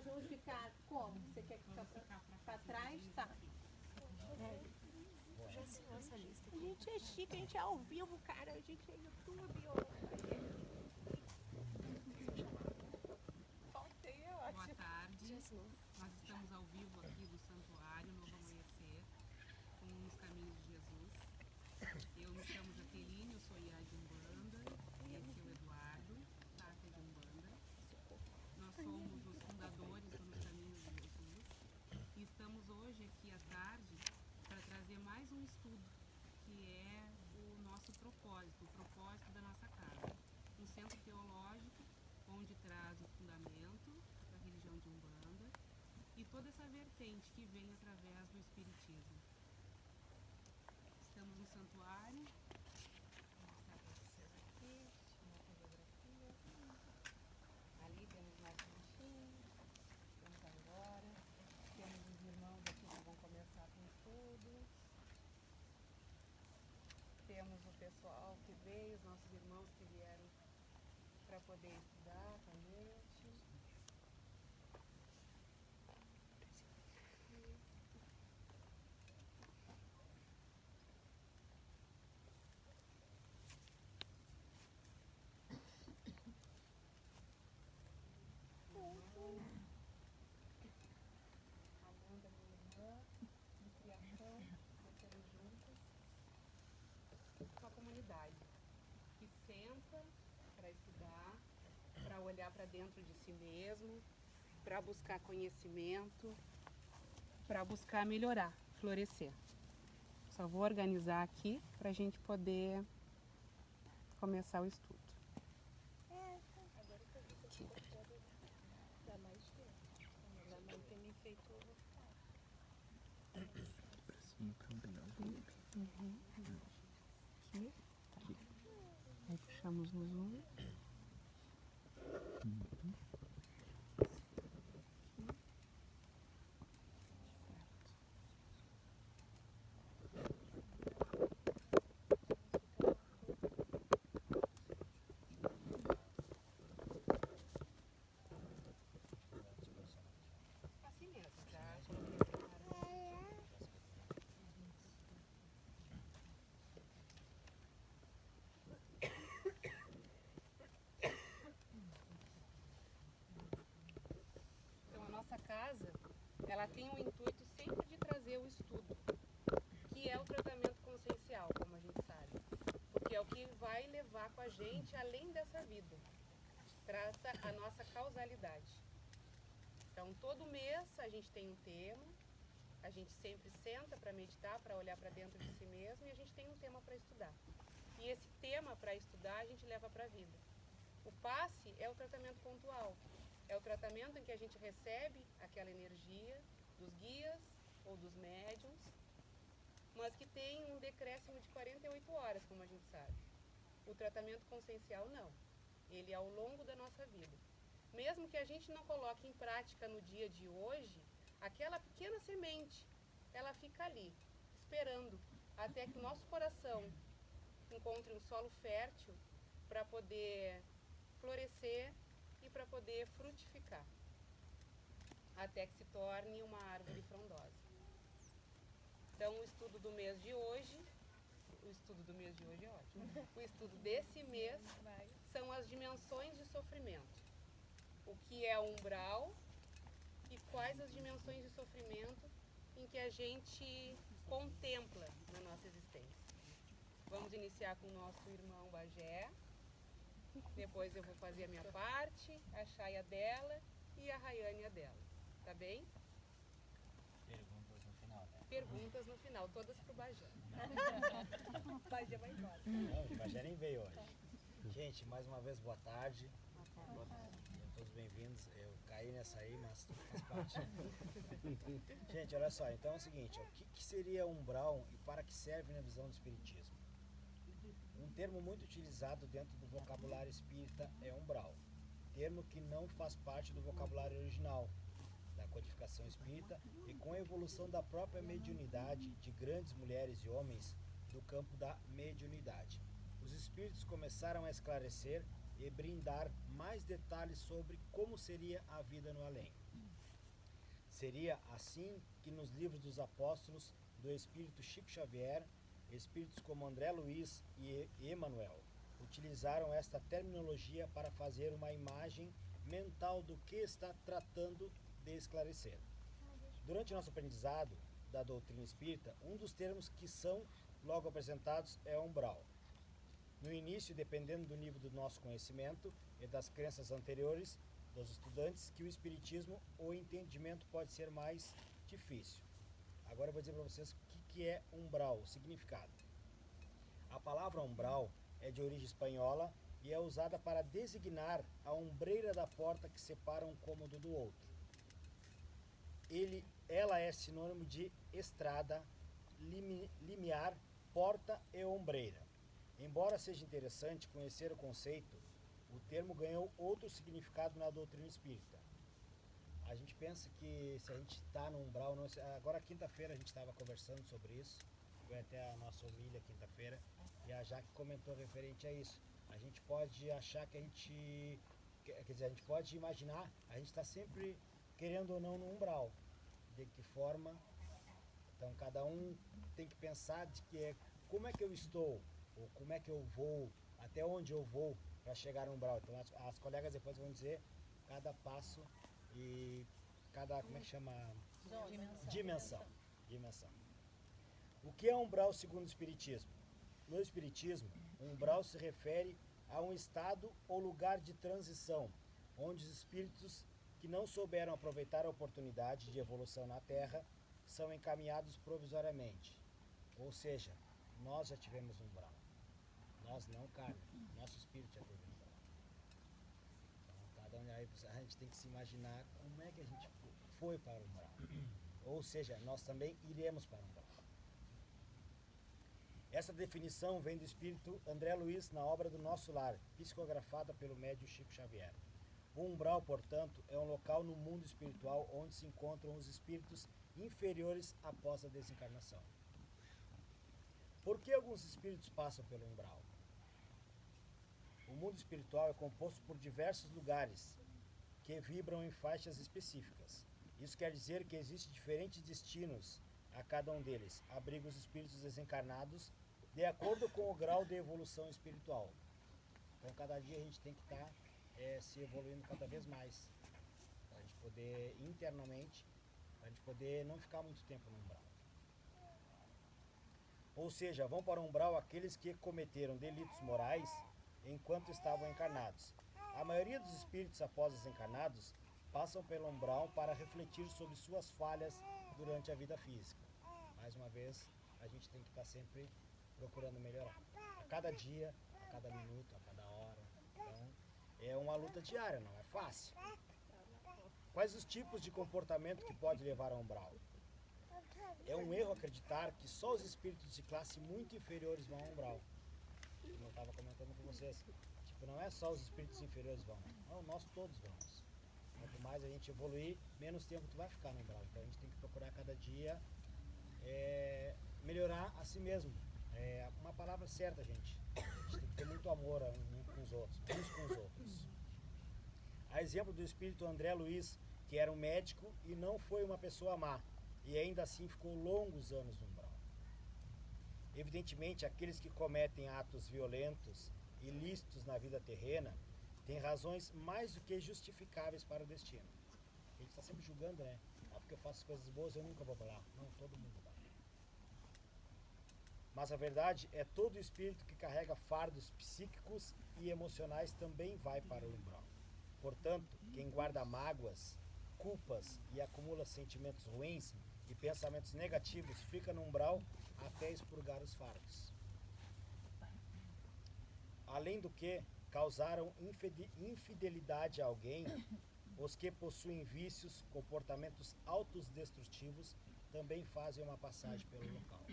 nós vamos ficar como? Você quer ficar pra trás? Tá. Já assinou essa lista A gente é chique, a gente é ao vivo, cara. A gente é YouTube. Faltei, eu acho. Boa tarde. Já assinou. Nós estamos ao vivo aqui do Santuário Novo Amanhecer, com os Caminhos de Jesus. Eu me chamo Jaqueline, eu sou Iá de Umbanda, esse é o Eduardo, Tata de Umbanda. Nós somos os fundadores do Nos Caminhos de Jesus e estamos hoje aqui à tarde para trazer mais um estudo, que é o nosso propósito, o propósito da nossa casa. Um centro teológico onde traz o fundamento da religião de Umbanda e toda essa vertente que vem através do Espiritismo. Estamos no santuário. Vou mostrar para vocês aqui, uma fotografia. Ali temos nossos bichinhos, vamos agora. Temos os irmãos aqui que vão começar com estudos. Temos o pessoal que veio, os nossos irmãos que vieram para poder estudar com a gente. Amanda, minha irmã, de criação, estamos juntas. Uma comunidade que senta para estudar, para olhar para dentro de si mesmo, para buscar conhecimento, para buscar melhorar, florescer. Só vou organizar aqui para a gente poder começar o estudo. Agora que eu vi que você pode dar mais tempo. Minha mãe tem me feito Aqui. Aí puxamos no zoom. Assim mesmo, já coloquei separado. Então a nossa casa, ela tem o intuito sempre de trazer o estudo, que é o tratamento consciencial, como a gente sabe, porque é o que vai levar com a gente além dessa vida, trata a nossa causalidade. Então todo mês a gente tem um tema, a gente sempre senta para meditar, para olhar para dentro de si mesmo e a gente tem um tema para estudar. E esse tema para estudar a gente leva para a vida. O passe é o tratamento pontual, é o tratamento em que a gente recebe aquela energia dos guias ou dos médiums, mas que tem um decréscimo de 48 horas, como a gente sabe. O tratamento consciencial não, ele é ao longo da nossa vida. Mesmo que a gente não coloque em prática no dia de hoje, aquela pequena semente, ela fica ali, esperando, até que o nosso coração encontre um solo fértil para poder florescer e para poder frutificar, até que se torne uma árvore frondosa. Então o estudo do mês de hoje, o estudo do mês de hoje é ótimo, o estudo desse mês são as dimensões de sofrimento. O que é o umbral e quais as dimensões de sofrimento em que a gente contempla na nossa existência. Vamos iniciar com o nosso irmão Bagé, depois eu vou fazer a minha parte, a Chaia dela e a Rayane a dela, tá bem? Perguntas no final, né? Perguntas no final, todas pro Bagé. O Bagé vai embora. Não, o Bagé nem veio hoje. Gente, mais uma vez, boa tarde. Sejam todos bem-vindos. Eu caí nessa aí, mas faz parte. Gente, olha só, então é o seguinte, o que seria umbral e para que serve na visão do Espiritismo? Um termo muito utilizado dentro do vocabulário espírita é umbral, termo que não faz parte do vocabulário original da codificação espírita e com a evolução da própria mediunidade de grandes mulheres e homens do campo da mediunidade. Os espíritos começaram a esclarecer e brindar mais detalhes sobre como seria a vida no além. Seria assim que nos livros dos apóstolos do Espírito Chico Xavier, espíritos como André Luiz e Emmanuel utilizaram esta terminologia para fazer uma imagem mental do que está tratando de esclarecer. Durante nosso aprendizado da doutrina espírita, um dos termos que são logo apresentados é umbral. No início, dependendo do nível do nosso conhecimento e das crenças anteriores dos estudantes, que o espiritismo, o entendimento pode ser mais difícil. Agora eu vou dizer para vocês o que é umbral, o significado. A palavra umbral é de origem espanhola e é usada para designar a ombreira da porta que separa um cômodo do outro. Ela é sinônimo de estrada, limiar, porta e ombreira. Embora seja interessante conhecer o conceito, o termo ganhou outro significado na doutrina espírita. A gente pensa que se a gente está no umbral, agora quinta-feira a gente estava conversando sobre isso, foi até a nossa homilha quinta-feira, e a Jaque comentou referente a isso. A gente pode achar que a gente pode imaginar, a gente está sempre, querendo ou não, no umbral. De que forma? Então cada um tem que pensar de que como é que eu estou, ou como é que eu vou, até onde eu vou para chegar no umbral. Então as colegas depois vão dizer cada passo e cada, como é que chama? Dimensão. O que é umbral segundo o Espiritismo? No Espiritismo, o umbral se refere a um estado ou lugar de transição, onde os espíritos que não souberam aproveitar a oportunidade de evolução na Terra são encaminhados provisoriamente. Ou seja, nós já tivemos um umbral. Nós não, carne. Nosso espírito já teve um umbral. Então, cada um, aí a gente tem que se imaginar como é que a gente foi para o umbral. Ou seja, nós também iremos para o umbral. Essa definição vem do espírito André Luiz na obra do Nosso Lar, psicografada pelo médium Chico Xavier. O umbral, portanto, é um local no mundo espiritual onde se encontram os espíritos inferiores após a desencarnação. Por que alguns espíritos passam pelo umbral? O mundo espiritual é composto por diversos lugares que vibram em faixas específicas. Isso quer dizer que existem diferentes destinos a cada um deles, abriga os espíritos desencarnados de acordo com o grau de evolução espiritual. Então, cada dia a gente tem que estar se evoluindo cada vez mais, para a gente poder internamente, para a gente poder não ficar muito tempo no umbral. Ou seja, vão para o umbral aqueles que cometeram delitos morais enquanto estavam encarnados. A maioria dos espíritos após desencarnados passam pelo umbral para refletir sobre suas falhas durante a vida física. Mais uma vez, a gente tem que estar sempre procurando melhorar. A cada dia, a cada minuto, a cada hora. Então, é uma luta diária, não é fácil. Quais os tipos de comportamento que pode levar ao umbral? É um erro acreditar que só os espíritos de classe muito inferiores vão ao umbral. Como eu estava comentando com vocês. Tipo, não é só os espíritos inferiores vão. Não, nós todos vamos. Quanto mais a gente evoluir, menos tempo tu vai ficar no umbral. Então a gente tem que procurar cada dia melhorar a si mesmo. É uma palavra certa, gente. A gente tem que ter muito amor uns com os outros. A exemplo do espírito André Luiz, que era um médico e não foi uma pessoa má, e ainda assim ficou longos anos no umbral. Evidentemente, aqueles que cometem atos violentos, ilícitos na vida terrena, têm razões mais do que justificáveis para o destino. A gente está sempre julgando, né? Ah, porque eu faço coisas boas, eu nunca vou para lá. Não, todo mundo vai. Mas a verdade é todo espírito que carrega fardos psíquicos e emocionais também vai para o umbral. Portanto, quem guarda mágoas, culpas e acumula sentimentos ruins e pensamentos negativos fica no umbral até expurgar os fardos. Além do que, causaram infidelidade a alguém, os que possuem vícios, comportamentos autodestrutivos, também fazem uma passagem pelo local.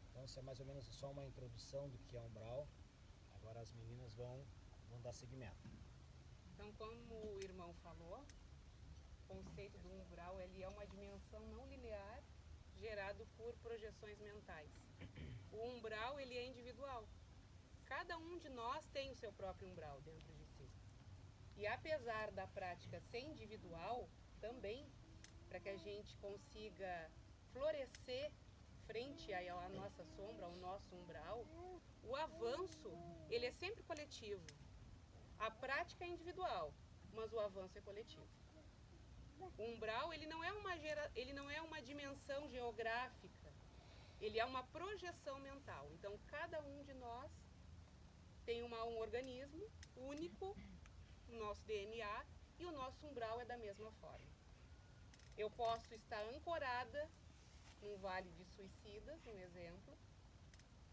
Então, isso é mais ou menos só uma introdução do que é umbral. Agora as meninas vão dar seguimento. Então, como o irmão falou, o conceito do umbral ele é uma dimensão não linear gerado por projeções mentais. O umbral ele é individual. Cada um de nós tem o seu próprio umbral dentro de si. E apesar da prática ser individual, também para que a gente consiga florescer frente à nossa sombra, ao nosso umbral, o avanço, ele é sempre coletivo. A prática é individual, mas o avanço é coletivo. O umbral, ele não é uma dimensão geográfica, ele é uma projeção mental. Então, cada um de nós tem um organismo único, o nosso DNA, e o nosso umbral é da mesma forma. Eu posso estar ancorada num vale de suicidas, um exemplo,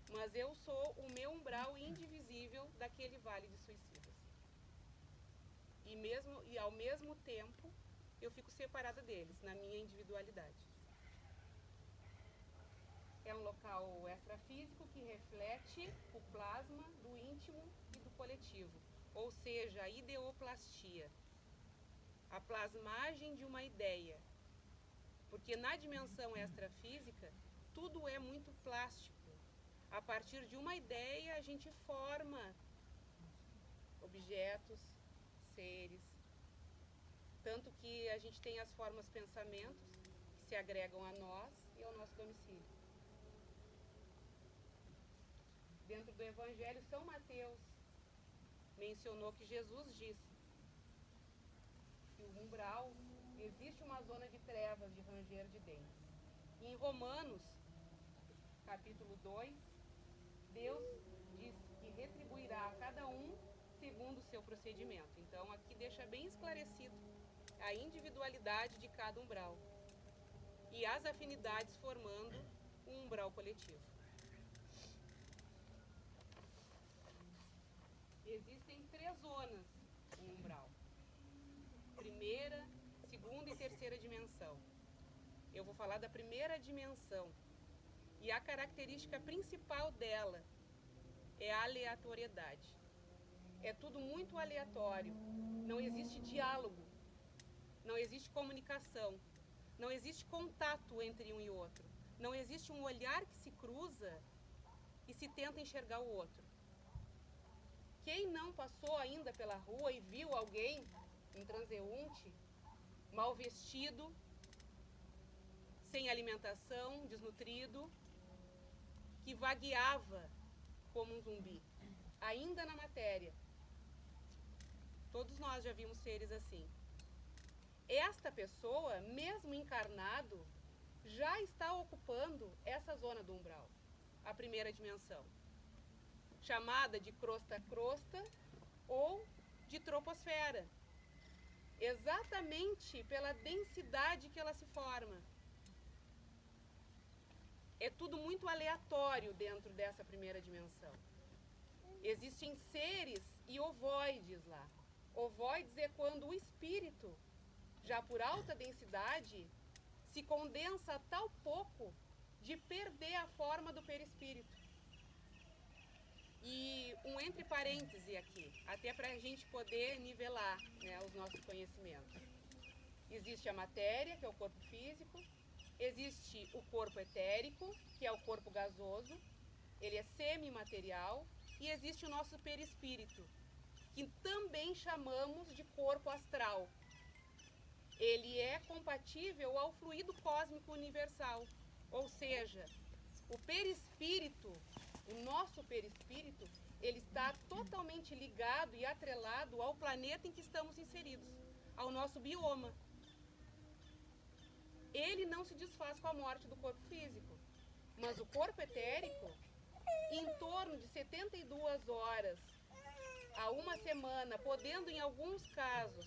mas eu sou o meu umbral indivisível daquele vale de suicidas. E ao mesmo tempo, eu fico separada deles, na minha individualidade. É um local extrafísico que reflete o plasma do íntimo e do coletivo, ou seja, a ideoplastia, a plasmagem de uma ideia. Porque na dimensão extrafísica, tudo é muito plástico. A partir de uma ideia, a gente forma objetos, seres. Tanto que a gente tem as formas pensamentos que se agregam a nós e ao nosso domicílio. Dentro do Evangelho, São Mateus mencionou que Jesus disse que o umbral, existe uma zona de trevas, de ranger de dentes. Em Romanos, capítulo 2, Deus diz que retribuirá a cada um segundo o seu procedimento. Então, aqui deixa bem esclarecido a individualidade de cada umbral e as afinidades formando um umbral coletivo. Existem 3 zonas no umbral. Primeira, segunda e terceira dimensão. Eu vou falar da primeira dimensão. E a característica principal dela é a aleatoriedade. É tudo muito aleatório. Não existe diálogo. Não existe comunicação. Não existe contato entre um e outro. Não existe um olhar que se cruza e se tenta enxergar o outro. Quem não passou ainda pela rua e viu alguém, um transeunte, mal vestido, sem alimentação, desnutrido, que vagueava como um zumbi, ainda na matéria. Todos nós já vimos seres assim. Esta pessoa, mesmo encarnado, já está ocupando essa zona do umbral, a primeira dimensão, chamada de crosta-crosta ou de troposfera, exatamente pela densidade que ela se forma. É tudo muito aleatório dentro dessa primeira dimensão. Existem seres e ovoides lá. Ovoides é quando o espírito, já por alta densidade, se condensa a tal pouco de perder a forma do perispírito. E um entre parêntese aqui, até para a gente poder nivelar, né, os nossos conhecimentos. Existe a matéria, que é o corpo físico. Existe o corpo etérico, que é o corpo gasoso, ele é semimaterial, e existe o nosso perispírito, que também chamamos de corpo astral. Ele é compatível ao fluido cósmico universal, ou seja, o perispírito, o nosso perispírito, ele está totalmente ligado e atrelado ao planeta em que estamos inseridos, ao nosso bioma. Ele não se desfaz com a morte do corpo físico, mas o corpo etérico, em torno de 72 horas a uma semana, podendo em alguns casos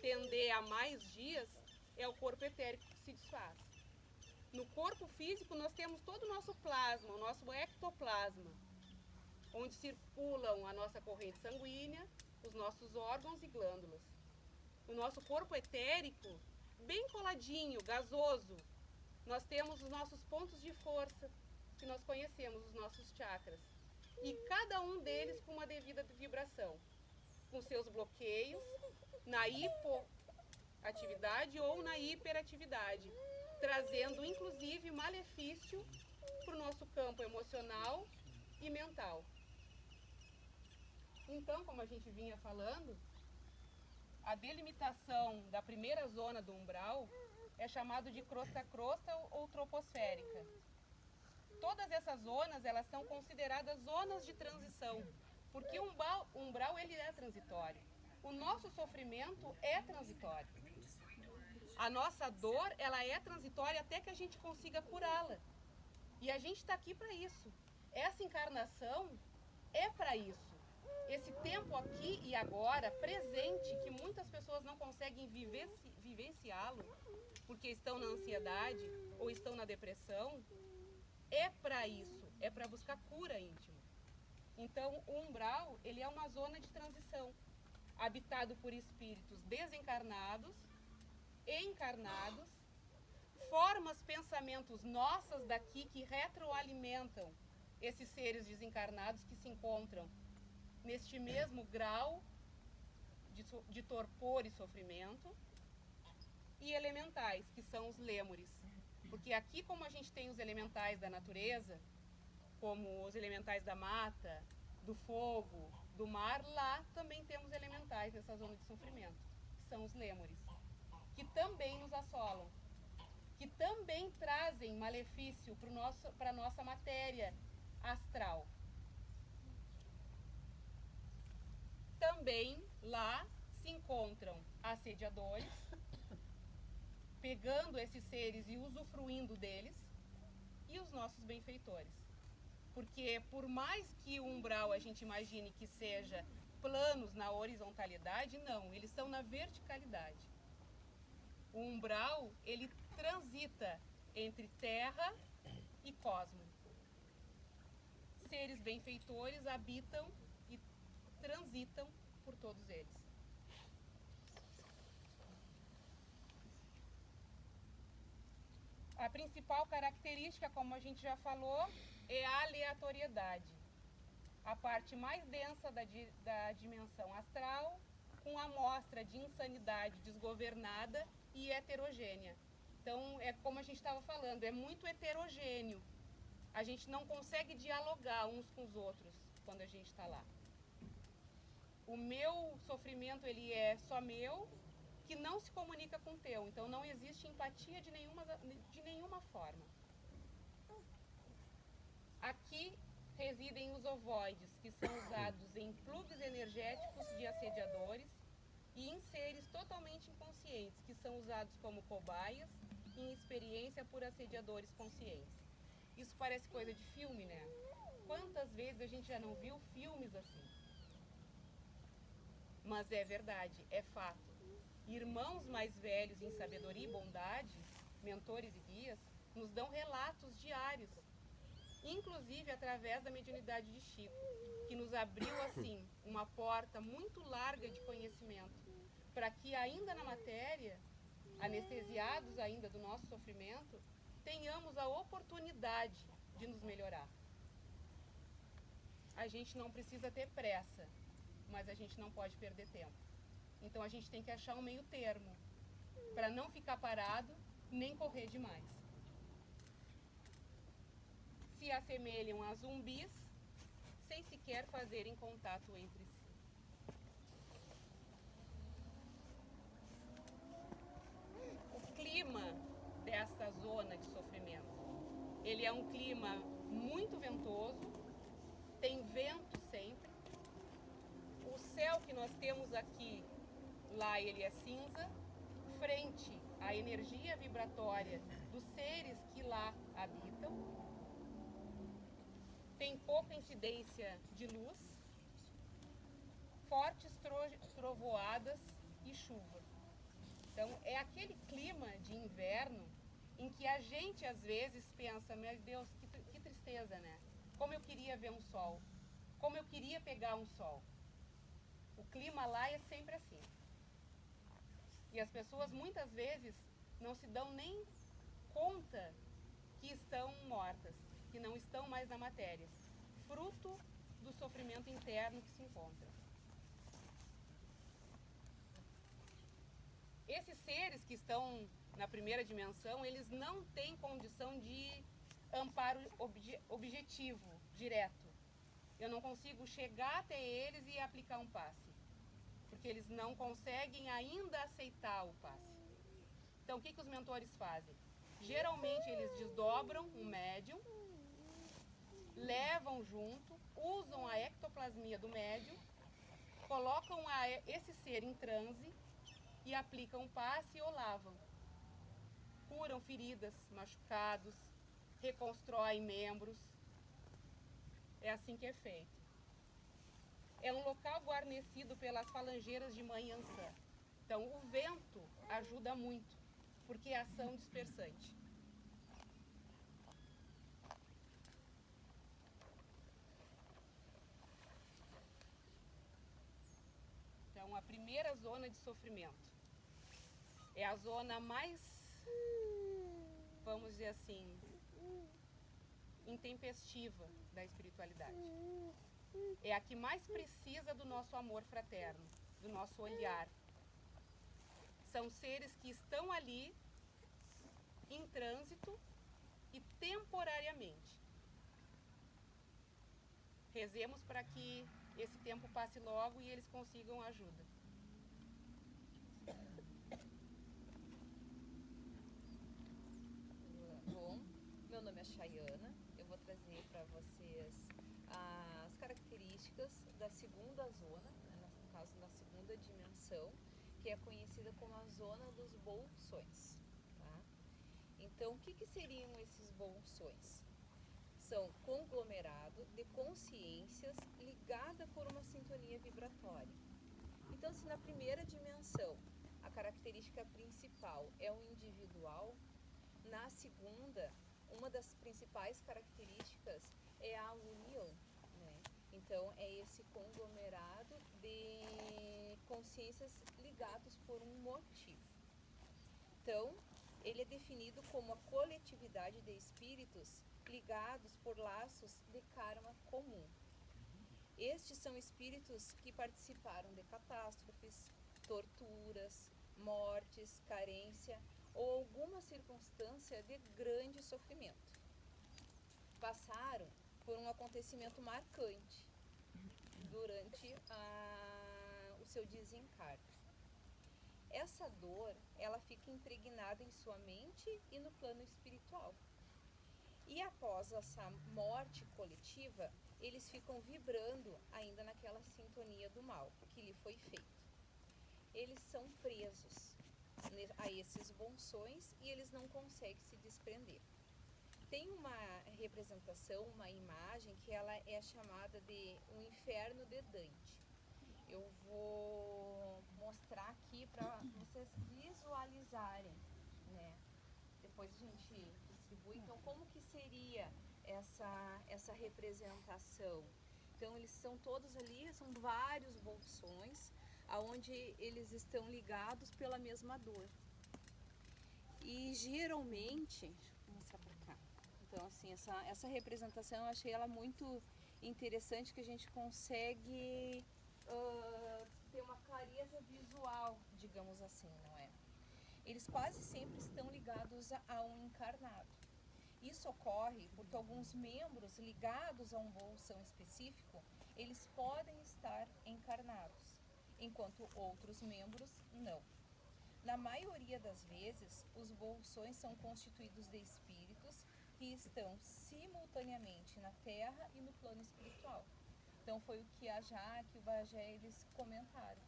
tender a mais dias, é o corpo etérico que se desfaz. No corpo físico nós temos todo o nosso plasma, o nosso ectoplasma, onde circulam a nossa corrente sanguínea, os nossos órgãos e glândulas. O nosso corpo etérico, bem coladinho, gasoso, nós temos os nossos pontos de força, que nós conhecemos, os nossos chakras. E cada um deles com uma devida vibração, com seus bloqueios, na hipoatividade ou na hiperatividade, trazendo inclusive malefício para o nosso campo emocional e mental. Então, como a gente vinha falando, a delimitação da primeira zona do umbral é chamado de crosta-crosta ou troposférica. Todas essas zonas, elas são consideradas zonas de transição, porque o umbral ele é transitório. O nosso sofrimento é transitório. A nossa dor, ela é transitória até que a gente consiga curá-la. E a gente está aqui para isso. Essa encarnação é para isso. Esse tempo aqui e agora, presente, que muitas pessoas não conseguem vivenciá-lo, porque estão na ansiedade ou estão na depressão, é para isso, é para buscar cura íntima. Então, o umbral, ele é uma zona de transição, habitado por espíritos desencarnados, encarnados, formas, pensamentos nossas daqui que retroalimentam esses seres desencarnados que se encontram neste mesmo grau de torpor e sofrimento, e elementais, que são os lêmures. Porque aqui, como a gente tem os elementais da natureza, como os elementais da mata, do fogo, do mar, lá também temos elementais nessa zona de sofrimento, que são os lêmures, que também nos assolam, que também trazem malefício para a nossa matéria astral. Também lá se encontram assediadores, pegando esses seres e usufruindo deles, e os nossos benfeitores. Porque por mais que o umbral a gente imagine que seja planos na horizontalidade, não, eles são na verticalidade. O umbral, ele transita entre terra e cosmo. Seres benfeitores habitam e transitam por todos eles. A principal característica, como a gente já falou, é a aleatoriedade. A parte mais densa da dimensão astral, com a amostra de insanidade desgovernada e heterogênea. Então, é como a gente estava falando, é muito heterogêneo. A gente não consegue dialogar uns com os outros quando a gente está lá. O meu sofrimento, ele é só meu, que não se comunica com o teu. Então, não existe empatia de nenhuma forma. Aqui residem os ovoides, que são usados em plugs energéticos de assediadores e em seres totalmente inconscientes, que são usados como cobaias em experiência por assediadores conscientes. Isso parece coisa de filme, né? Quantas vezes a gente já não viu filmes assim? Mas é verdade, é fato. Irmãos mais velhos em sabedoria e bondade, mentores e guias, nos dão relatos diários, inclusive através da mediunidade de Chico, que nos abriu assim uma porta muito larga de conhecimento, para que ainda na matéria, anestesiados ainda do nosso sofrimento, tenhamos a oportunidade de nos melhorar. A gente não precisa ter pressa, mas a gente não pode perder tempo. Então a gente tem que achar um meio termo, para não ficar parado, nem correr demais. Se assemelham a zumbis, sem sequer fazerem contato entre si. O clima desta zona de sofrimento, ele é um clima muito ventoso, tem vento sempre. O céu que nós temos aqui, lá ele é cinza, frente à energia vibratória dos seres que lá habitam. Tem pouca incidência de luz, fortes trovoadas e chuva. Então, é aquele clima de inverno em que a gente, às vezes, pensa, meu Deus, que tristeza, né? Como eu queria ver um sol, como eu queria pegar um sol. O clima lá é sempre assim. E as pessoas, muitas vezes, não se dão nem conta que estão mortas, que não estão mais na matéria, fruto do sofrimento interno que se encontra. Esses seres que estão na primeira dimensão, eles não têm condição de amparo objetivo, direto. Eu não consigo chegar até eles e aplicar um passe. porque eles não conseguem ainda aceitar o passe. Então, o que os mentores fazem? Geralmente, eles desdobram um médium, levam junto, usam a ectoplasmia do médium, colocam esse ser em transe e aplicam um passe ou lavam. Curam feridas, machucados, reconstroem membros. É assim que é feito. É um local guarnecido pelas falangeiras de Mãe Ansã. Então, o vento ajuda muito, porque é ação dispersante. Então, a primeira zona de sofrimento é a zona mais, vamos dizer assim, intempestiva da espiritualidade. É a que mais precisa do nosso amor fraterno, do nosso olhar. São seres que estão ali em trânsito e temporariamente. Rezemos para que esse tempo passe logo e eles consigam ajuda. Bom, meu nome é Chayana. Eu vou trazer para vocês as características da segunda zona, né, no caso na segunda dimensão, que é conhecida como a zona dos bolsões. Tá? Então, o que seriam esses bolsões? São conglomerado de consciências ligada por uma sintonia vibratória. Então, se na primeira dimensão a característica principal é o individual, na segunda, uma das principais características é a união, né? Então, é esse conglomerado de consciências ligados por um motivo. Então, ele é definido como a coletividade de espíritos ligados por laços de karma comum. Estes são espíritos que participaram de catástrofes, torturas, mortes, carência ou alguma circunstância de grande sofrimento. Passaram por um acontecimento marcante durante o seu desencarne. Essa dor, ela fica impregnada em sua mente e no plano espiritual. E após essa morte coletiva, eles ficam vibrando ainda naquela sintonia do mal que lhe foi feito. Eles são presos a esses bolsões e eles não conseguem se desprender. Tem uma representação, uma imagem que ela é chamada de o inferno de Dante. Eu vou mostrar aqui para vocês visualizarem, né? Depois a gente distribui. Então, como que seria essa representação? Então, eles são todos ali, são vários bolsões, aonde eles estão ligados pela mesma dor. E geralmente, deixa eu mostrar para cá. Então, assim, essa representação eu achei ela muito interessante, que a gente consegue ter uma clareza visual, digamos assim, não é? Eles quase sempre estão ligados a um encarnado. Isso ocorre porque alguns membros ligados a um bolsão específico, eles podem estar encarnados, enquanto outros membros não. Na maioria das vezes, os bolsões são constituídos de espíritos que estão simultaneamente na Terra e no plano espiritual. Então foi o que a Jaque e o Bagé, eles comentaram,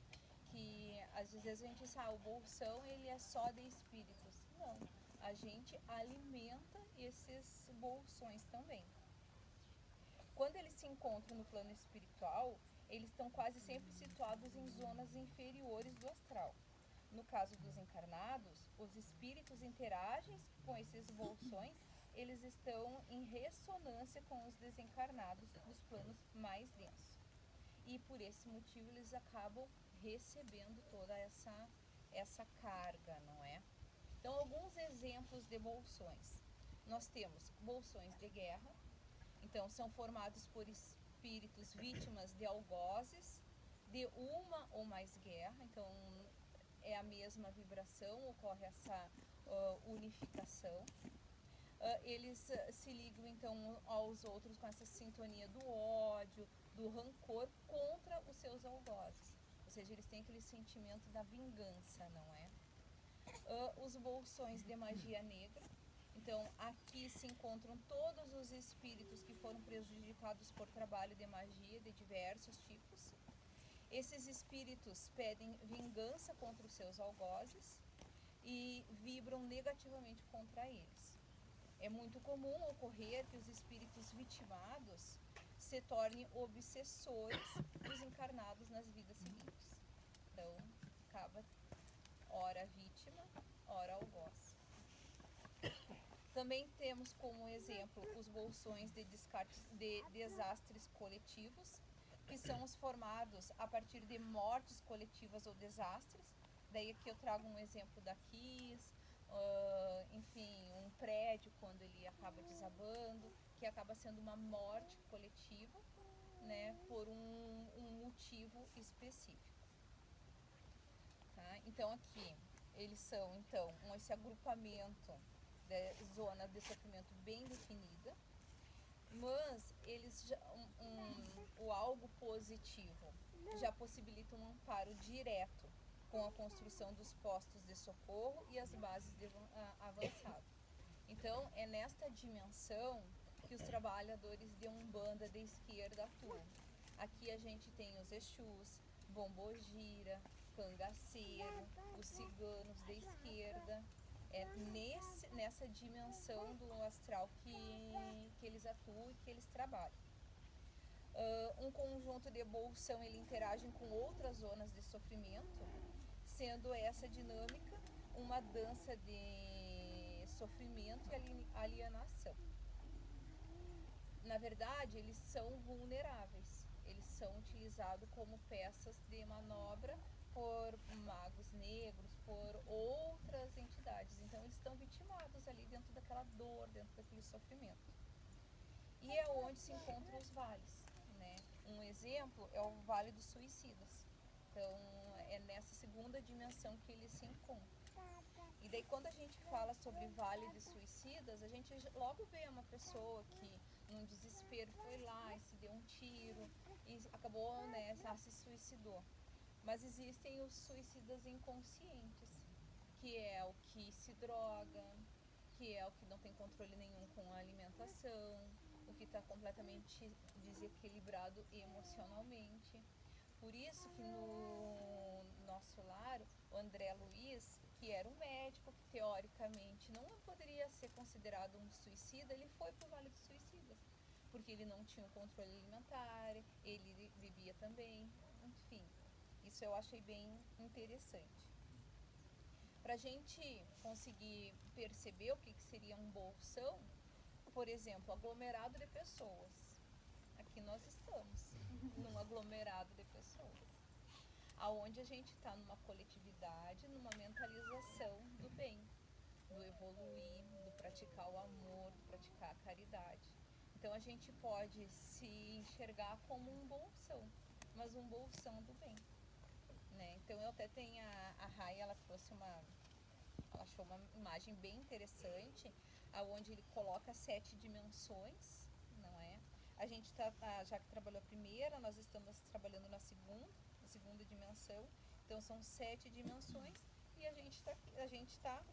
que às vezes a gente diz, o bolsão ele é só de espíritos. Não, a gente alimenta esses bolsões também. Quando eles se encontram no plano espiritual, eles estão quase sempre situados em zonas inferiores do astral. No caso dos encarnados, os espíritos interagem com esses bolsões, eles estão em ressonância com os desencarnados dos planos mais densos. E por esse motivo eles acabam recebendo toda essa carga, não é? Então, alguns exemplos de bolsões. Nós temos bolsões de guerra. Então, são formados por espíritos vítimas de algozes, de uma ou mais guerra. Então, é a mesma vibração, ocorre essa unificação. Eles se ligam, então, aos outros com essa sintonia do ódio, do rancor contra os seus algozes. seja, eles têm aquele sentimento da vingança, não é? Os bolsões de magia negra. Então, aqui se encontram todos os espíritos que foram prejudicados por trabalho de magia de diversos tipos. Esses espíritos pedem vingança contra os seus algozes e vibram negativamente contra eles. É muito comum ocorrer que os espíritos vitimados se tornem obsessores dos encarnados nas vidas seguintes. Então, acaba ora vítima, ora algoz. Também temos como exemplo os bolsões de desastres coletivos, que são os formados a partir de mortes coletivas ou desastres. Daí aqui eu trago um exemplo da Kiss, enfim, um prédio quando ele acaba desabando, que acaba sendo uma morte coletiva, né, por um motivo específico. Tá? Então aqui eles são esse agrupamento de zona de sofrimento bem definida, mas eles o algo positivo já possibilita um amparo direto com a construção dos postos de socorro e as bases de avançado. Então é nesta dimensão que os trabalhadores de Umbanda de esquerda atuam. Aqui a gente tem os Exus, Bombogira, Cangaceiro, os ciganos de esquerda. É nessa dimensão do astral que eles atuam e que eles trabalham. Um conjunto de bolsão, ele interage com outras zonas de sofrimento, sendo essa dinâmica uma dança de sofrimento e alienação. Na verdade, eles são vulneráveis, eles são utilizados como peças de manobra por magos negros, por outras entidades. Então eles estão vitimados ali dentro daquela dor, dentro daquele sofrimento. E é onde se encontram os vales, né? Um exemplo é o Vale dos Suicidas. Então é nessa segunda dimensão que eles se encontram. E daí quando a gente fala sobre Vale dos Suicidas, a gente logo vê uma pessoa que num desespero foi lá e se deu um tiro e acabou, né, se suicidou. Mas existem os suicidas inconscientes, que é o que se droga, que é o que não tem controle nenhum com a alimentação, o que está completamente desequilibrado emocionalmente. Por isso que no nosso lar, o André Luiz, que era um médico que teoricamente não poderia ser considerado um suicida, ele foi para o Vale dos Suicidas, porque ele não tinha o controle alimentar, ele bebia também, enfim. Isso eu achei bem interessante. Para a gente conseguir perceber o que seria um bolsão, por exemplo, aglomerado de pessoas. Aqui nós estamos, num aglomerado de pessoas, aonde a gente está numa coletividade, numa mentalização do bem, do evoluir, do praticar o amor, do praticar a caridade. Então a gente pode se enxergar como um bolsão, mas um bolsão do bem. Né? Então eu até tenho a Raia, ela achou uma imagem bem interessante, aonde ele coloca 7 dimensões, não é? A gente já que trabalhou a primeira, nós estamos trabalhando na segunda dimensão, então são 7 dimensões e a gente tá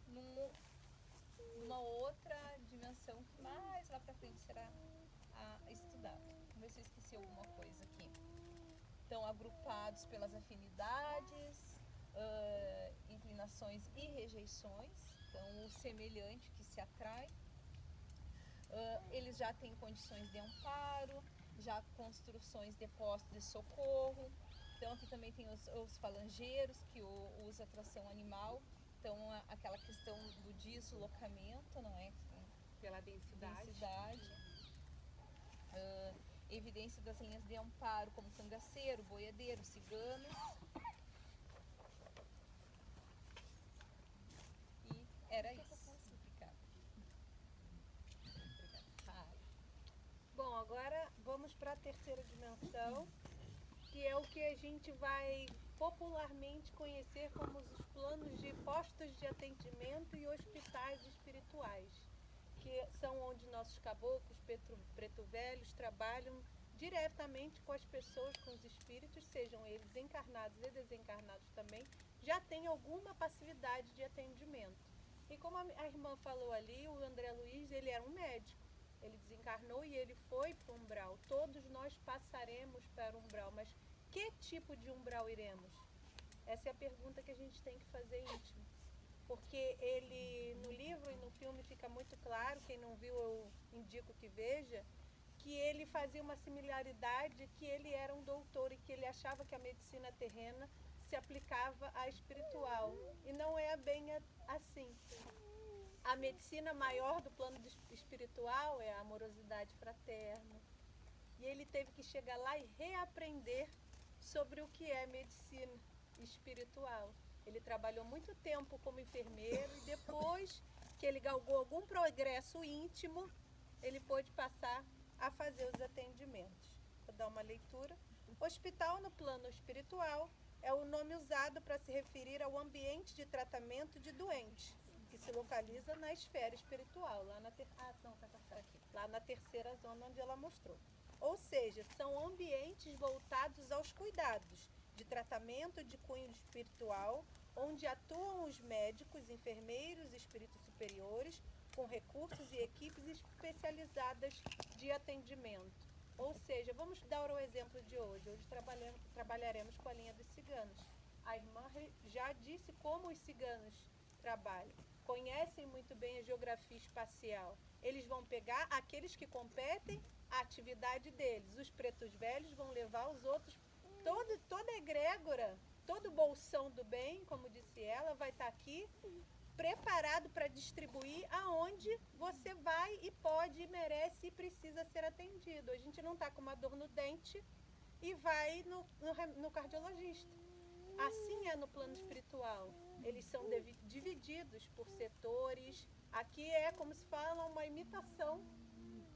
numa outra dimensão que mais lá pra frente será estudada. Vamos ver se eu esqueci alguma coisa aqui. Estão agrupados pelas afinidades, inclinações e rejeições. Então, o semelhante que se atrai. Eles já têm condições de amparo, já construções de postos de socorro. Então, aqui também tem os falangeiros, que usa atração animal. Então, aquela questão do deslocamento, não é? Pela densidade. Evidência das linhas de amparo, como cangaceiro, boiadeiro, ciganos. E era isso. Obrigada. Bom, agora vamos para a terceira dimensão, que é o que a gente vai popularmente conhecer como os planos de postos de atendimento e hospitais espirituais, que são onde nossos caboclos preto velhos trabalham diretamente com as pessoas, com os espíritos, sejam eles encarnados e desencarnados também, já tem alguma passividade de atendimento. E como a irmã falou ali, o André Luiz, ele era um médico. Ele desencarnou e ele foi para o umbral. Todos nós passaremos para o umbral, mas que tipo de umbral iremos? Essa é a pergunta que a gente tem que fazer íntimo. Porque ele, no livro e no filme fica muito claro, quem não viu eu indico que veja, que ele fazia uma similaridade, que ele era um doutor e que ele achava que a medicina terrena se aplicava à espiritual. E não é bem assim. A medicina maior do plano espiritual é a amorosidade fraterna. E ele teve que chegar lá e reaprender sobre o que é medicina espiritual. Ele trabalhou muito tempo como enfermeiro e depois que ele galgou algum progresso íntimo, ele pôde passar a fazer os atendimentos. Vou dar uma leitura. Hospital no plano espiritual é o nome usado para se referir ao ambiente de tratamento de doentes, que se localiza na esfera espiritual, lá na terceira zona onde ela mostrou. Ou seja, são ambientes voltados aos cuidados de tratamento de cunho espiritual, onde atuam os médicos, enfermeiros, espíritos superiores, com recursos e equipes especializadas de atendimento. Ou seja, vamos dar o exemplo de hoje. Hoje trabalharemos com a linha dos ciganos. A irmã já disse como os ciganos trabalham. Conhecem muito bem a geografia espacial. Eles vão pegar aqueles que competem à atividade deles. Os pretos velhos vão levar os outros. Toda egrégora, todo bolsão do bem, como disse ela, vai estar aqui preparado para distribuir aonde você vai e pode, e merece e precisa ser atendido. A gente não está com uma dor no dente e vai no cardiologista. Assim é no plano espiritual. Eles são divididos por setores. Aqui é como se fala uma imitação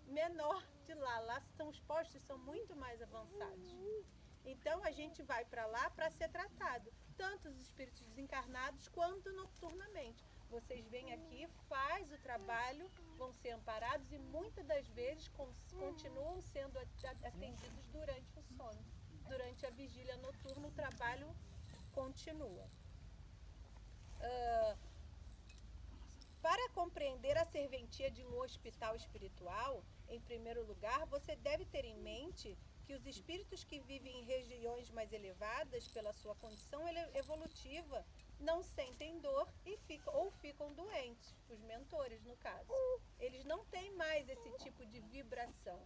menor de lá. Lá estão os postos, são muito mais avançados. Então a gente vai para lá para ser tratado, tanto os espíritos desencarnados quanto nocturnamente. Vocês vêm aqui, faz o trabalho, vão ser amparados e muitas das vezes continuam sendo atendidos durante o sono. Durante a vigília noturna o trabalho continua. Para compreender a serventia de um hospital espiritual, em primeiro lugar, você deve ter em mente que os espíritos que vivem em regiões mais elevadas, pela sua condição evolutiva, não sentem dor e ficam doentes, os mentores no caso. Eles não têm mais esse tipo de vibração.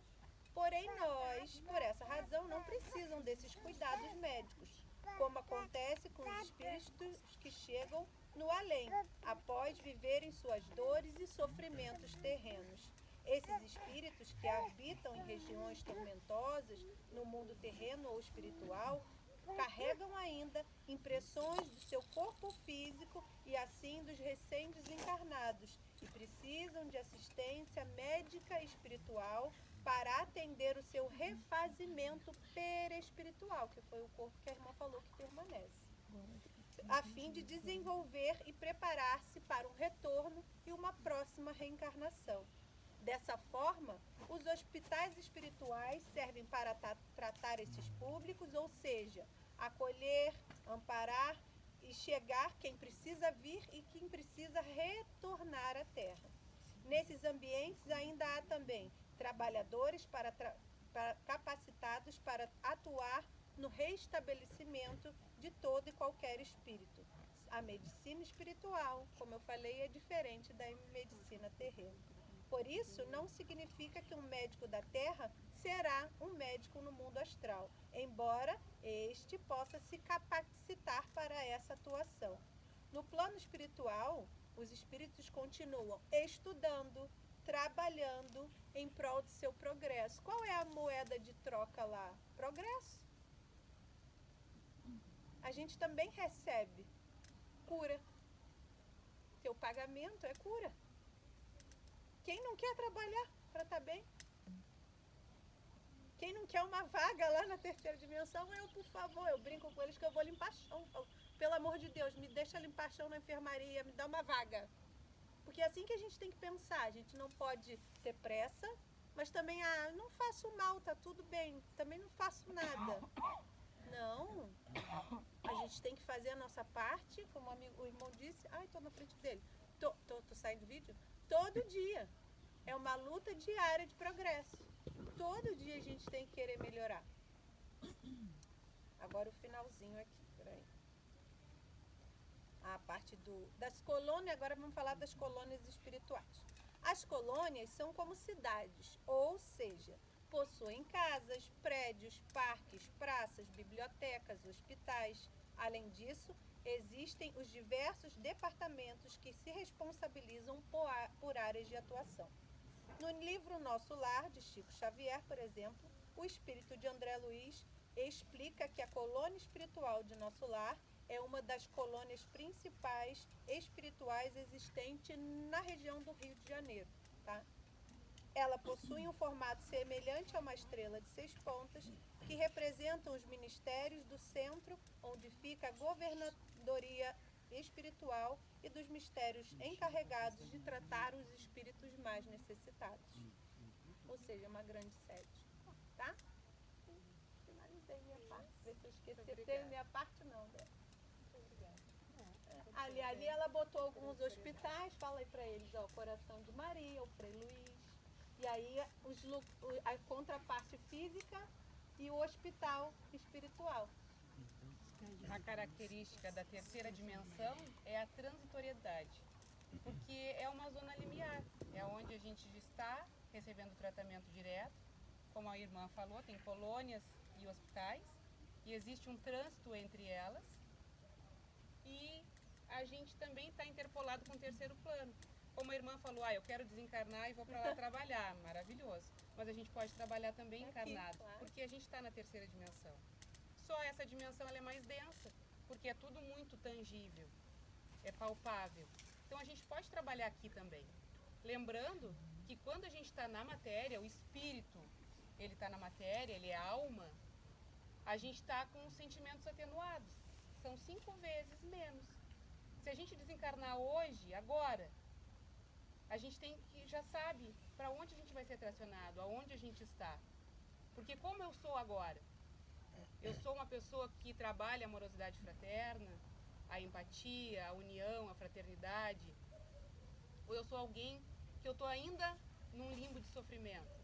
Porém, nós, por essa razão, não precisam desses cuidados médicos, como acontece com os espíritos que chegam no além, após viverem suas dores e sofrimentos terrenos. Esses espíritos que habitam em regiões tormentosas, no mundo terreno ou espiritual, carregam ainda impressões do seu corpo físico e assim dos recém-desencarnados e precisam de assistência médica e espiritual para atender o seu refazimento perespiritual, que foi o corpo que a irmã falou que permanece, a fim de desenvolver e preparar-se para um retorno e uma próxima reencarnação. Dessa forma, os hospitais espirituais servem para tratar esses públicos, ou seja, acolher, amparar e chegar quem precisa vir e quem precisa retornar à Terra. Nesses ambientes ainda há também trabalhadores capacitados para atuar no restabelecimento de todo e qualquer espírito. A medicina espiritual, como eu falei, é diferente da medicina terrena. Por isso, não significa que um médico da Terra será um médico no mundo astral, embora este possa se capacitar para essa atuação. No plano espiritual, os espíritos continuam estudando, trabalhando em prol de seu progresso. Qual é a moeda de troca lá? Progresso. A gente também recebe cura. Seu pagamento é cura. Quem não quer trabalhar para estar bem? Quem não quer uma vaga lá na terceira dimensão, eu, por favor, eu brinco com eles que eu vou limpar chão. Pelo amor de Deus, me deixa limpar chão na enfermaria, me dá uma vaga. Porque é assim que a gente tem que pensar. A gente não pode ter pressa, Mas também, não faço mal, tá tudo bem. Também não faço nada. Não. A gente tem que fazer a nossa parte, como o irmão disse. Ai, tô na frente dele. Tô saindo do vídeo? Todo dia. É uma luta diária de progresso. Todo dia a gente tem que querer melhorar. Agora o finalzinho aqui, peraí. A parte das colônias, agora vamos falar das colônias espirituais. As colônias são como cidades, ou seja, possuem casas, prédios, parques, praças, bibliotecas, hospitais. Além disso, existem os diversos departamentos que se responsabilizam por áreas de atuação. No livro Nosso Lar, de Chico Xavier, por exemplo, o espírito de André Luiz explica que a colônia espiritual de Nosso Lar é uma das colônias principais espirituais existentes na região do Rio de Janeiro, tá? Ela possui um formato semelhante a uma estrela de 6 pontas, que representam os ministérios do centro, onde fica a governadoria espiritual e dos mistérios encarregados de tratar os espíritos mais necessitados. Ou seja, uma grande sede, tá? Finalizei minha parte. Vê se eu esqueci. Teve minha parte não, né? Ali ela botou alguns hospitais, fala aí pra eles, ó, Coração de Maria, o Frei Luiz. E aí a contraparte física e o hospital espiritual. A característica da terceira dimensão é a transitoriedade, porque é uma zona limiar, é onde a gente está recebendo tratamento direto, como a irmã falou, tem colônias e hospitais, e existe um trânsito entre elas, e a gente também está interpolado com o terceiro plano. Como a irmã falou, eu quero desencarnar e vou para lá trabalhar, maravilhoso. Mas a gente pode trabalhar também encarnado, claro. porque a gente está na terceira dimensão. Só essa dimensão ela é mais densa, porque é tudo muito tangível, é palpável. Então a gente pode trabalhar aqui também. Lembrando que quando a gente está na matéria, o espírito, ele está na matéria, ele é alma, a gente está com os sentimentos atenuados. São 5 vezes menos. Se a gente desencarnar hoje, agora, a gente já sabe para onde a gente vai ser tracionado, aonde a gente está. Porque como eu sou agora? Eu sou uma pessoa que trabalha a amorosidade fraterna, a empatia, a união, a fraternidade. Ou eu sou alguém que eu estou ainda num limbo de sofrimento.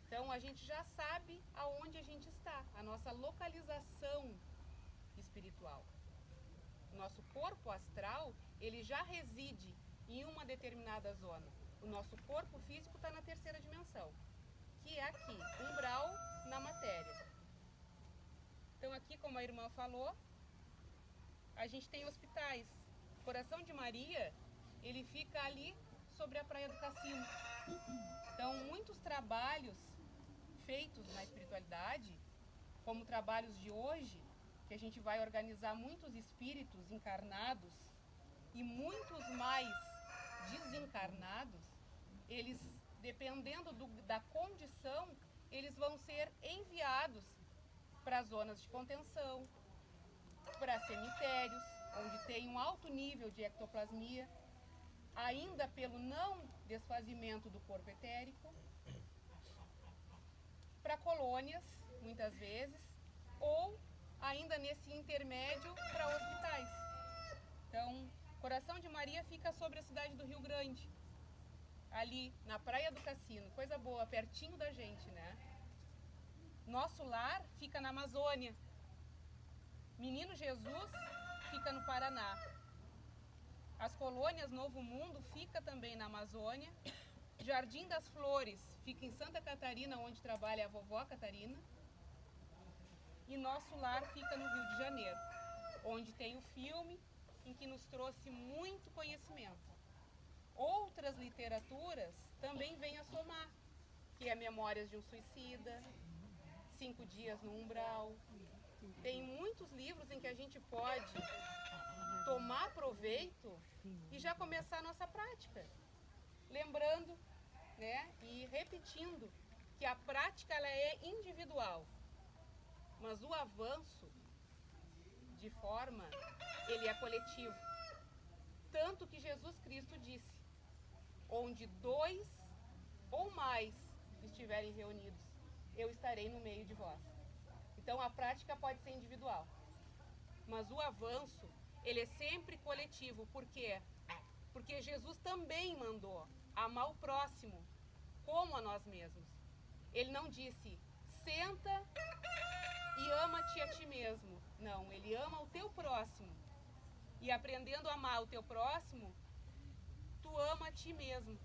Então a gente já sabe aonde a gente está, a nossa localização espiritual. O nosso corpo astral, ele já reside em uma determinada zona. O nosso corpo físico está na terceira dimensão, que é aqui, umbral na matéria. Então aqui, como a irmã falou, a gente tem hospitais. Coração de Maria, ele fica ali sobre a Praia do Cassino. Então muitos trabalhos feitos na espiritualidade, como trabalhos de hoje, que a gente vai organizar muitos espíritos encarnados e muitos mais desencarnados, eles, dependendo da condição, eles vão ser enviados para zonas de contenção, para cemitérios, onde tem um alto nível de ectoplasmia, ainda pelo não desfazimento do corpo etérico, para colônias, muitas vezes, ou ainda nesse intermédio para hospitais. Então, Coração de Maria fica sobre a cidade do Rio Grande, ali na Praia do Cassino, coisa boa, pertinho da gente, né? Nosso Lar fica na Amazônia. Menino Jesus fica no Paraná. As colônias Novo Mundo fica também na Amazônia. Jardim das Flores fica em Santa Catarina, onde trabalha a vovó Catarina. E Nosso Lar fica no Rio de Janeiro, onde tem o filme em que nos trouxe muito conhecimento. Outras literaturas também vêm a somar, que é Memórias de um Suicida, 5 Dias no Umbral. Tem muitos livros em que a gente pode tomar proveito e já começar a nossa prática. Lembrando, né, e repetindo que a prática ela é individual, mas o avanço de forma, ele é coletivo. Tanto que Jesus Cristo disse, onde 2 ou mais estiverem reunidos, eu estarei no meio de vós. Então a prática pode ser individual, mas o avanço, ele é sempre coletivo. Por quê? Porque Jesus também mandou amar o próximo como a nós mesmos. Ele não disse, senta e ama-te a ti mesmo. Não, ele ama o teu próximo. E aprendendo a amar o teu próximo, tu ama a ti mesmo.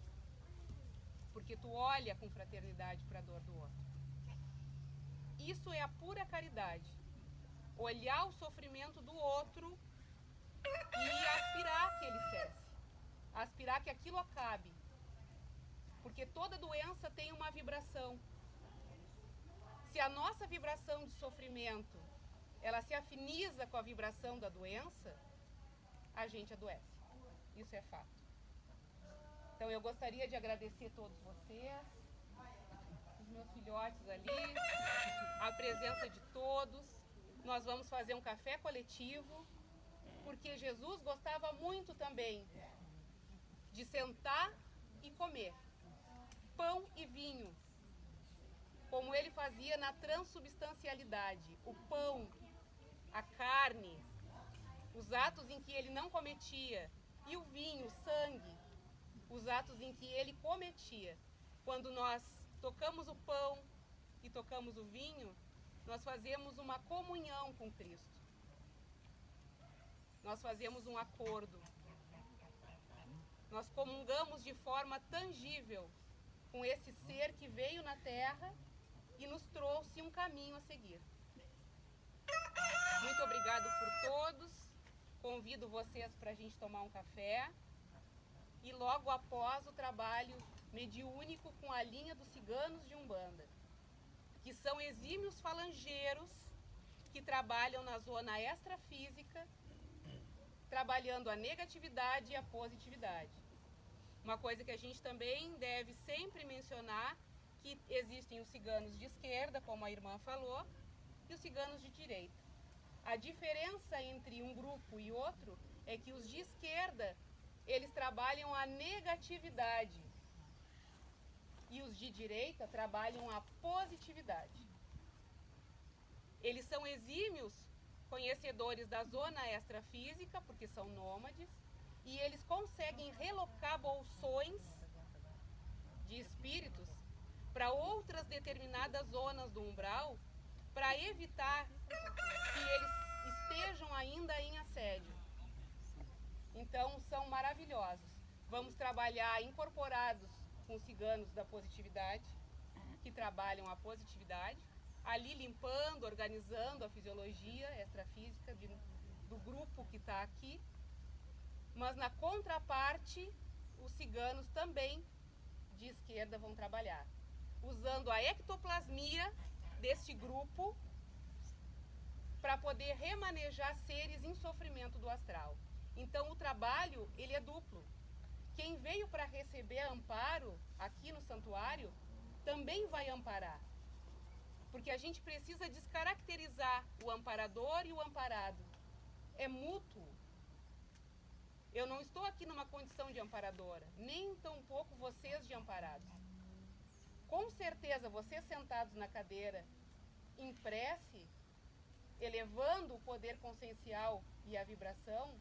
Porque tu olha com fraternidade para a dor do outro. Isso é a pura caridade. Olhar o sofrimento do outro e aspirar que ele cesse. Aspirar que aquilo acabe. Porque toda doença tem uma vibração. Se a nossa vibração de sofrimento, ela se afiniza com a vibração da doença, a gente adoece. Isso é fato. Então eu gostaria de agradecer a todos vocês, os meus filhotes ali, a presença de todos. Nós vamos fazer um café coletivo, porque Jesus gostava muito também de sentar e comer pão e vinho, como ele fazia na transubstancialidade. O pão, a carne, os atos em que ele não cometia, e o vinho, o sangue, os atos em que ele cometia. Quando nós tocamos o pão e tocamos o vinho, nós fazemos uma comunhão com Cristo. Nós fazemos um acordo. Nós comungamos de forma tangível com esse ser que veio na Terra e nos trouxe um caminho a seguir. Muito obrigado por todos. Convido vocês para a gente tomar um café. E logo após o trabalho mediúnico com a linha dos ciganos de Umbanda, que são exímios falangeiros que trabalham na zona extrafísica, trabalhando a negatividade e a positividade. Uma coisa que a gente também deve sempre mencionar, que existem os ciganos de esquerda, como a irmã falou, e os ciganos de direita. A diferença entre um grupo e outro é que os de esquerda, eles trabalham a negatividade e os de direita trabalham a positividade. Eles são exímios conhecedores da zona extrafísica, porque são nômades, e eles conseguem relocar bolsões de espíritos para outras determinadas zonas do umbral, para evitar que eles estejam ainda em assédio. Então, são maravilhosos. Vamos trabalhar incorporados com os ciganos da positividade, que trabalham a positividade, ali limpando, organizando a fisiologia extrafísica do grupo que está aqui. Mas na contraparte, os ciganos também de esquerda vão trabalhar, usando a ectoplasmia deste grupo para poder remanejar seres em sofrimento do astral. Então o trabalho, ele é duplo. Quem veio para receber amparo aqui no santuário também vai amparar. Porque a gente precisa descaracterizar o amparador e o amparado. É mútuo. Eu não estou aqui numa condição de amparadora, nem tampouco vocês de amparados. Com certeza, vocês sentados na cadeira, em prece, elevando o poder consciencial e a vibração,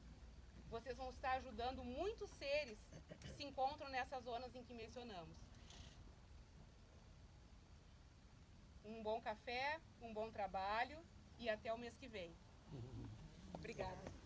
vocês vão estar ajudando muitos seres que se encontram nessas zonas em que mencionamos. Um bom café, um bom trabalho e até o mês que vem. Obrigada.